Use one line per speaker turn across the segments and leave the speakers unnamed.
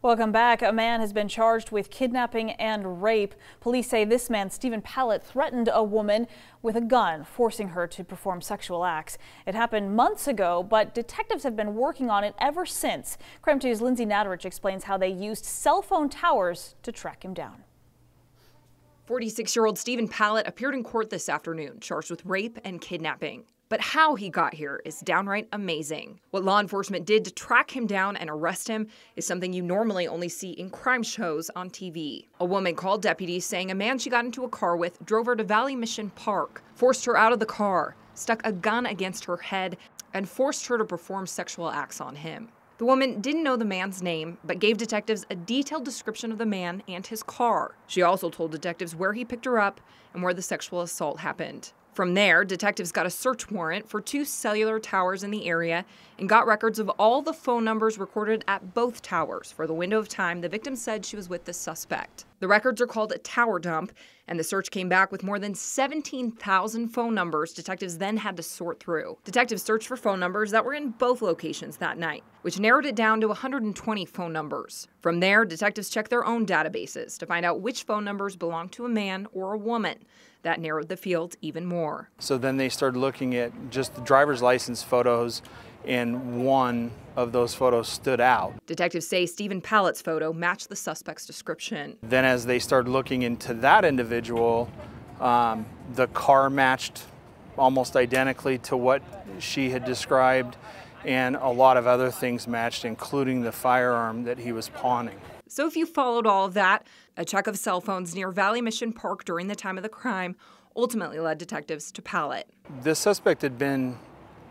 Welcome back. A man has been charged with kidnapping and rape. Police say this man, Steven Pallett, threatened a woman with a gun, forcing her to perform sexual acts. It happened months ago, but detectives have been working on it ever since. Crime 2's Lindsay Nadarich explains how they used cell phone towers to track him down.
46-year-old Steven Pallett appeared in court this afternoon, charged with rape and kidnapping. But how he got here is downright amazing. What law enforcement did to track him down and arrest him is something you normally only see in crime shows on TV. A woman called deputies saying a man she got into a car with drove her to Valley Mission Park, forced her out of the car, stuck a gun against her head, and forced her to perform sexual acts on him. The woman didn't know the man's name, but gave detectives a detailed description of the man and his car. She also told detectives where he picked her up and where the sexual assault happened. From there, detectives got a search warrant for 2 cellular towers in the area and got records of all the phone numbers recorded at both towers for the window of time the victim said she was with the suspect. The records are called a tower dump, and the search came back with more than 17,000 phone numbers detectives then had to sort through. Detectives searched for phone numbers that were in both locations that night, which narrowed it down to 120 phone numbers. From there, detectives checked their own databases to find out which phone numbers belonged to a man or a woman. That narrowed the field even more.
So then they started looking at just the driver's license photos, and one of those photos stood out.
Detectives say Steven Pallett's photo matched the suspect's description.
Then as they started looking into that individual, the car matched almost identically to what she had described, and a lot of other things matched, including the firearm that he was pawning.
So if you followed all of that, a check of cell phones near Valley Mission Park during the time of the crime ultimately led detectives to Pallett.
The suspect had been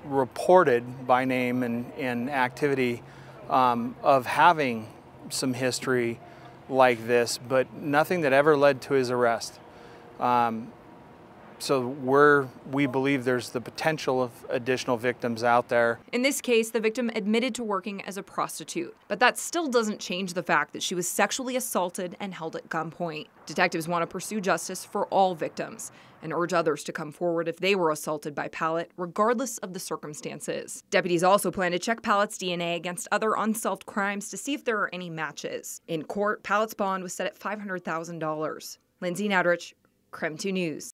reported by name and activity of having some history like this, but nothing that ever led to his arrest. So we believe there's the potential of additional victims out there.
In this case, the victim admitted to working as a prostitute, but that still doesn't change the fact that she was sexually assaulted and held at gunpoint. Detectives want to pursue justice for all victims and urge others to come forward if they were assaulted by Pallett, regardless of the circumstances. Deputies also plan to check Pallett's DNA against other unsolved crimes to see if there are any matches. In court, Pallett's bond was set at $500,000. Lindsay Nadarich, Crime 2 News.